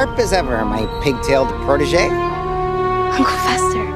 sharp as ever, my pig-tailed protege. Uncle Fester.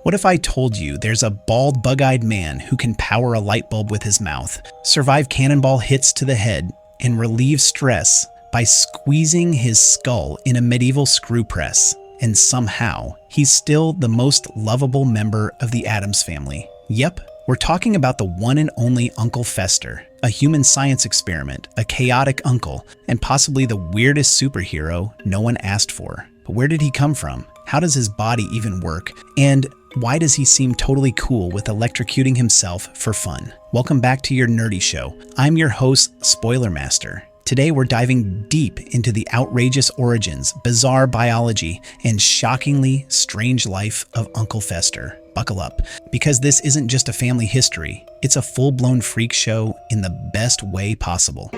What if I told you there's a bald, bug-eyed man who can power a light bulb with his mouth, survive cannonball hits to the head, and relieve stress by squeezing his skull in a medieval screw press, and somehow he's still the most lovable member of the Addams family? Yep, we're talking about the one and only Uncle Fester, a human science experiment, a chaotic uncle, and possibly the weirdest superhero no one asked for. But where did he come from? How does his body even work? And why does he seem totally cool with electrocuting himself for fun? Welcome back to your nerdy show. I'm your host, Spoiler Master. Today we're diving deep into the outrageous origins, bizarre biology, and shockingly strange life of Uncle Fester. Buckle up, because this isn't just a family history, it's a full-blown freak show in the best way possible.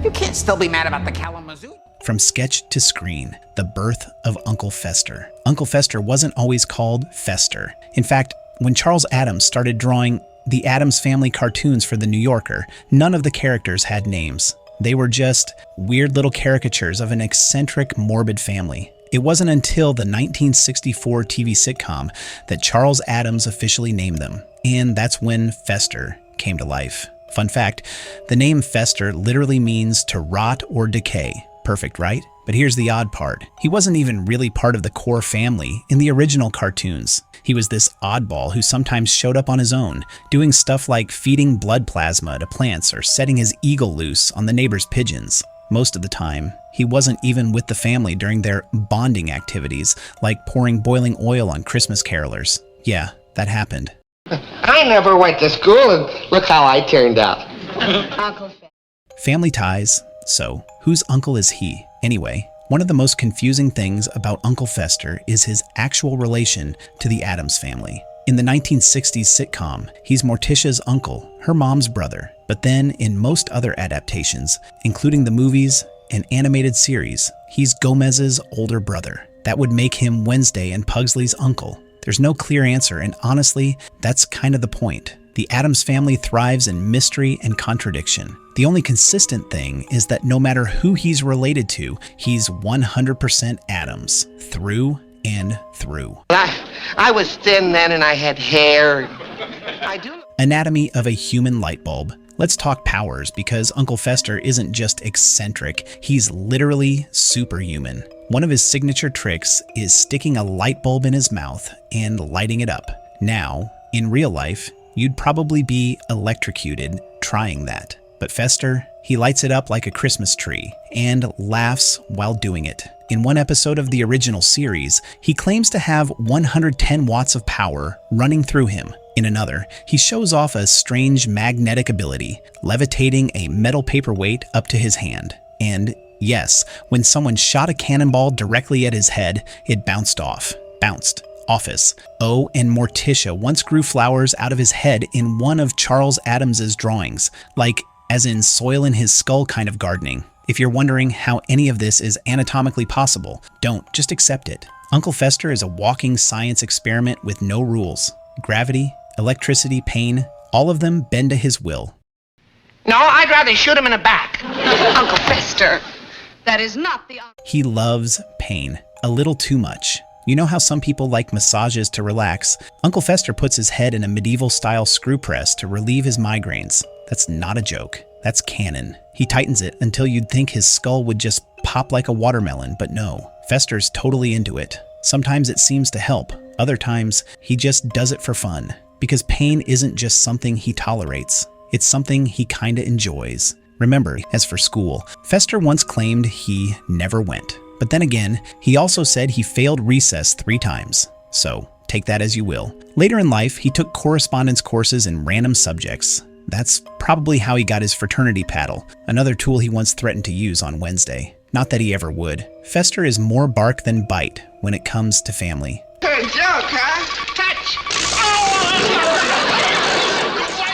You can't still be mad about the Kalamazoo. From sketch to screen, the birth of Uncle Fester. Uncle Fester wasn't always called Fester. In fact, when Charles Addams started drawing the Addams Family cartoons for The New Yorker, none of the characters had names. They were just weird little caricatures of an eccentric, morbid family. It wasn't until the 1964 TV sitcom that Charles Addams officially named them, and that's when Fester came to life. Fun fact, the name Fester literally means to rot or decay. Perfect, right? But here's the odd part. He wasn't even really part of the core family in the original cartoons. He was this oddball who sometimes showed up on his own, doing stuff like feeding blood plasma to plants or setting his eagle loose on the neighbor's pigeons. Most of the time, he wasn't even with the family during their bonding activities, like pouring boiling oil on Christmas carolers. Yeah, that happened. I never went to school, and look how I turned out. Family ties. So, whose uncle is he? Anyway, one of the most confusing things about Uncle Fester is his actual relation to the Addams family. In the 1960s sitcom, he's Morticia's uncle, her mom's brother. But then, in most other adaptations, including the movies and animated series, he's Gomez's older brother. That would make him Wednesday and Pugsley's uncle. There's no clear answer, and honestly, that's kind of the point. The Addams family thrives in mystery and contradiction. The only consistent thing is that no matter who he's related to, he's 100% Addams, through and through. I was thin then and I had hair. Anatomy of a human light bulb. Let's talk powers, because Uncle Fester isn't just eccentric, he's literally superhuman. One of his signature tricks is sticking a light bulb in his mouth and lighting it up. Now, in real life, you'd probably be electrocuted trying that. But Fester, he lights it up like a Christmas tree and laughs while doing it. In one episode of the original series, he claims to have 110 watts of power running through him. In another, he shows off a strange magnetic ability, levitating a metal paperweight up to his hand. And yes, when someone shot a cannonball directly at his head, it bounced off. Bounced. Office. Oh, and Morticia once grew flowers out of his head in one of Charles Addams's drawings, like as in soil in his skull kind of gardening. If you're wondering how any of this is anatomically possible, don't, just accept it. Uncle Fester is a walking science experiment with no rules. Gravity, electricity, pain, all of them bend to his will. No, I'd rather shoot him in the back. Uncle Fester. That is not the... He loves pain, a little too much. You know how some people like massages to relax? Uncle Fester puts his head in a medieval-style screw press to relieve his migraines. That's not a joke. That's canon. He tightens it until you'd think his skull would just pop like a watermelon, but no. Fester's totally into it. Sometimes it seems to help. Other times, he just does it for fun. Because pain isn't just something he tolerates. It's something he kinda enjoys. Remember, as for school, Fester once claimed he never went. But then again, he also said he failed recess 3 times. So, take that as you will. Later in life, he took correspondence courses in random subjects. That's probably how he got his fraternity paddle, another tool he once threatened to use on Wednesday. Not that he ever would. Fester is more bark than bite when it comes to family. Good joke, huh? Touch!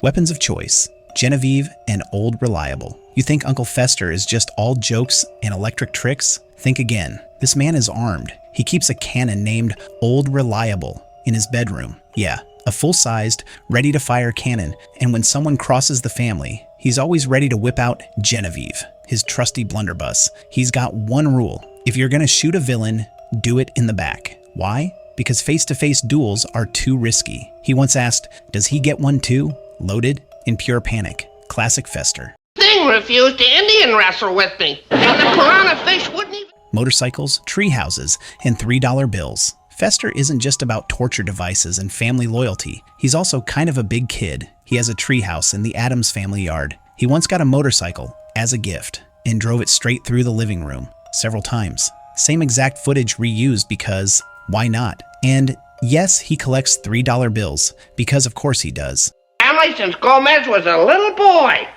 Weapons of choice. Genevieve and Old Reliable. You think Uncle Fester is just all jokes and electric tricks? Think again. This man is armed. He keeps a cannon named Old Reliable in his bedroom. Yeah, a full-sized, ready-to-fire cannon, and when someone crosses the family, he He's always ready to whip out Genevieve, his trusty blunderbuss. He's got one rule. If you're gonna shoot a villain, do it in the back. Why? Because face-to-face duels are too risky. He once asked, does he get one too? Loaded, in pure panic. Classic Fester. Thing refused to Indian wrestle with me. And the piranha fish wouldn't even... Motorcycles, tree houses, and $3 bills. Fester isn't just about torture devices and family loyalty. He's also kind of a big kid. He has a treehouse in the Addams family yard. He once got a motorcycle as a gift and drove it straight through the living room several times. Same exact footage reused because why not? And yes, he collects $3 bills because of course he does. Family since Gomez was a little boy.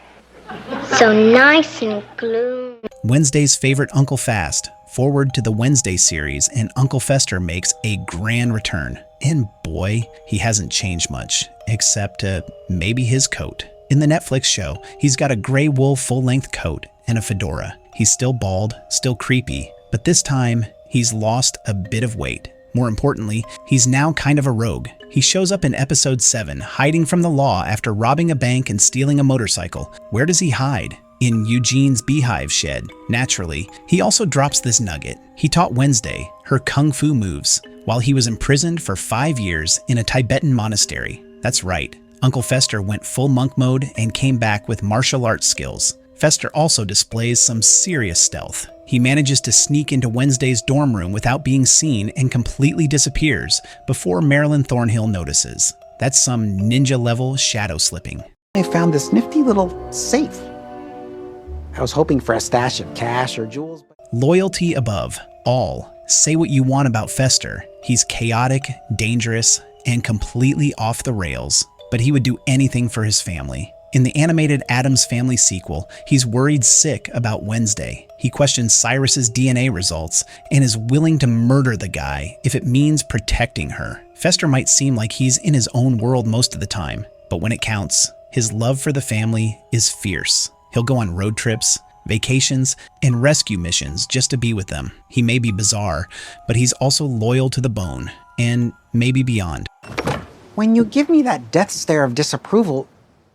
So nice and gloomy. Wednesday's favorite Uncle Fast. Forward to the Wednesday series, and Uncle Fester makes a grand return. And boy, he hasn't changed much, except maybe his coat. In the Netflix show, he's got a gray wool full-length coat and a fedora. He's still bald, still creepy, but this time, he's lost a bit of weight. More importantly, he's now kind of a rogue. He shows up in episode 7, hiding from the law after robbing a bank and stealing a motorcycle. Where does he hide? In Eugene's beehive shed. Naturally, he also drops this nugget. He taught Wednesday her kung fu moves while he was imprisoned for 5 years in a Tibetan monastery. That's right, Uncle Fester went full monk mode and came back with martial arts skills. Fester also displays some serious stealth. He manages to sneak into Wednesday's dorm room without being seen and completely disappears before Marilyn Thornhill notices. That's some ninja-level shadow slipping. I found this nifty little safe. I was hoping for a stash of cash or jewels. Loyalty above all. Say what you want about Fester. He's chaotic, dangerous, and completely off the rails, but he would do anything for his family. In the animated Addams Family sequel, he's worried sick about Wednesday. He questions Cyrus's DNA results and is willing to murder the guy if it means protecting her. Fester might seem like he's in his own world most of the time, but when it counts, his love for the family is fierce. He'll go on road trips, vacations, and rescue missions just to be with them. He may be bizarre, but he's also loyal to the bone, and maybe beyond. When you give me that death stare of disapproval,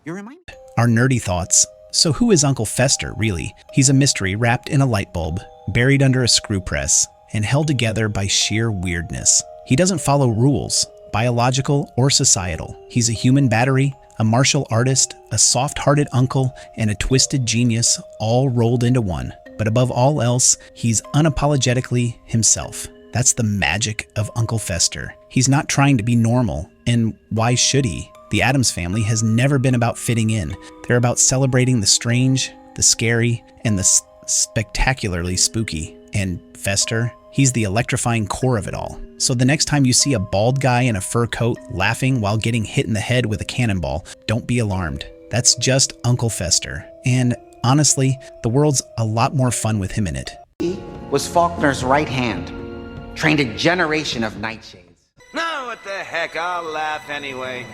you remind me. Our nerdy thoughts. So who is Uncle Fester, really? He's a mystery wrapped in a light bulb, buried under a screw press, and held together by sheer weirdness. He doesn't follow rules, biological or societal. He's a human battery, a martial artist, a soft-hearted uncle, and a twisted genius all rolled into one. But above all else, he's unapologetically himself. That's the magic of Uncle Fester. He's not trying to be normal, and why should he? The Addams Family has never been about fitting in. They're about celebrating the strange, the scary, and the spectacularly spooky. And Fester, he's the electrifying core of it all. So the next time you see a bald guy in a fur coat laughing while getting hit in the head with a cannonball, don't be alarmed. That's just Uncle Fester. And honestly, the world's a lot more fun with him in it. He was Faulkner's right hand, trained a generation of nightshades. No, what the heck, I'll laugh anyway.